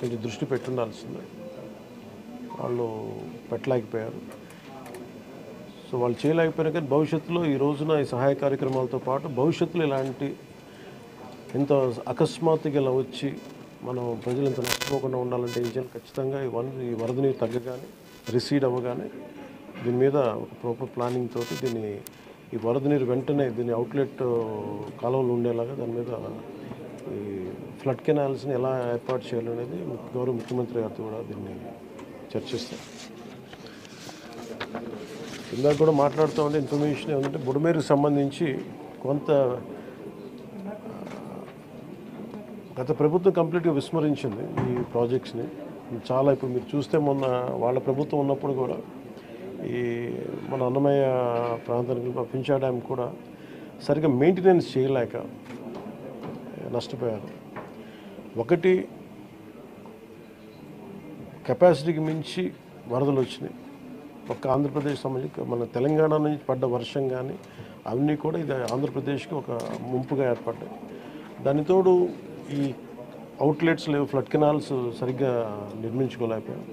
కొంచెం దృష్టి పెట్టుండాల్సింది. వాళ్ళు పెట్టలేకపోయారు. సో వాళ్ళు చేయలేకపోయినా కానీ భవిష్యత్తులో ఈ రోజున ఈ సహాయ కార్యక్రమాలతో పాటు భవిష్యత్తులో ఇలాంటి ఇంత అకస్మాత్తుగా ఇలా వచ్చి మనం ప్రజలు ఇంత నష్టపోకుండా ఉండాలంటే ఏం చేయాలి? ఖచ్చితంగా ఈ వరద నీరు తగ్గగానే రిసీడ్ అవ్వగానే దీని మీద ఒక ప్రాపర్ ప్లానింగ్ తోటి ఈ వరద నీరు వెంటనే దీని అవుట్లెట్ కాలువలు ఉండేలాగా దాని మీద ఈ ఫ్లడ్ కెనాల్స్ని ఎలా ఏర్పాటు చేయాలనేది గౌరవ ముఖ్యమంత్రి గారితో కూడా దీన్ని చర్చిస్తాం. ఇందాక కూడా మాట్లాడుతూ ఉంటే ఇన్ఫర్మేషన్ ఏమంటే బుడమేరుకు సంబంధించి కొంత గత ప్రభుత్వం కంప్లీట్గా విస్మరించింది ఈ ప్రాజెక్ట్స్ని. చాలా ఇప్పుడు మీరు చూస్తే మొన్న వాళ్ళ ప్రభుత్వం ఉన్నప్పుడు కూడా ఈ మన అన్నమయ్య ప్రాంతానికి పింఛా డ్యామ్ కూడా సరిగ్గా మెయింటెనెన్స్ చేయలేక నష్టపోయారు. ఒకటి కెపాసిటీకి మించి వరదలు వచ్చినాయి. ఒక్క ఆంధ్రప్రదేశ్ సంబంధించి మన తెలంగాణ నుంచి పడ్డ వర్షం కానీ అవన్నీ కూడా ఇది ఆంధ్రప్రదేశ్కి ఒక ముంపుగా ఏర్పడ్డాయి. దానితోడు ఈ అవుట్లెట్స్ లేవు, ఫ్లడ్ కెనాల్స్ సరిగ్గా నిర్మించుకోలేకపోయాం.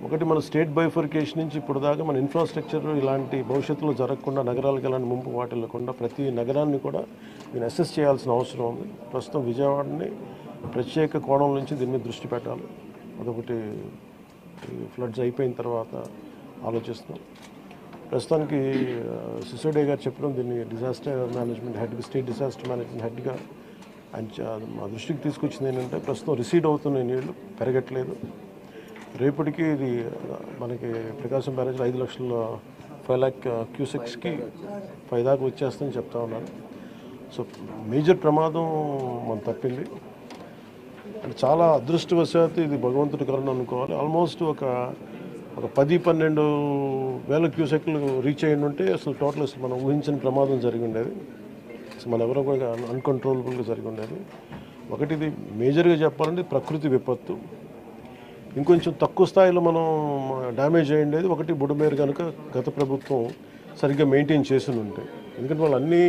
ఒకటి మన స్టేట్ బైఫర్కేషన్ నుంచి ఇప్పుడు దాకా మన ఇన్ఫ్రాస్ట్రక్చర్ ఇలాంటి భవిష్యత్తులో జరగకుండా నగరాలకు ఎలాంటి ముంపు వాటిల్లకుండా ప్రతి నగరాన్ని కూడా దీన్ని అసెస్ చేయాల్సిన అవసరం ఉంది. ప్రస్తుతం విజయవాడని ప్రత్యేక కోణం నుంచి దీని మీద దృష్టి పెట్టాలి. అదొకటి ఫ్లడ్స్ అయిపోయిన తర్వాత ఆలోచిస్తున్నాం. ప్రస్తుతానికి సిసోడియా గారు చెప్పడం దీన్ని డిజాస్టర్ మేనేజ్మెంట్ హెడ్గా, స్టేట్ డిజాస్టర్ మేనేజ్మెంట్ హెడ్గా ఆయన మా దృష్టికి తీసుకొచ్చింది ఏంటంటే ప్రస్తుతం రిసీడ్ అవుతున్న నీళ్లు పెరగట్లేదు. రేపటికి ఇది మనకి ప్రకాశం బ్యారేజ్ 5 lakh క్యూసెక్స్కి 5 దాకా వచ్చేస్తుందని చెప్తా ఉన్నారు. సో మేజర్ ప్రమాదం మనం తప్పింది. అంటే చాలా అదృష్టవశాత్తు ఇది భగవంతుడి కరుణ అనుకోవాలి. ఆల్మోస్ట్ ఒక 10-12 వేల క్యూసెక్లు రీచ్ అయ్యి ఉంటే అసలు టోటల్ అసలు మనం ఊహించిన ప్రమాదం జరిగి ఉండేది. అసలు మన ఎవరో కూడా అన్కంట్రోలబుల్గా జరిగి ఉండేది. ఒకటి ఇది మేజర్గా చెప్పాలంటే ప్రకృతి విపత్తు. ఇంకొంచెం తక్కువ స్థాయిలో మనం డ్యామేజ్ అయ్యిండేది ఒకటి బుడమేరు కనుక గత ప్రభుత్వం సరిగ్గా మెయింటైన్ చేసి ఉంటే. ఎందుకంటే వాళ్ళు అన్నీ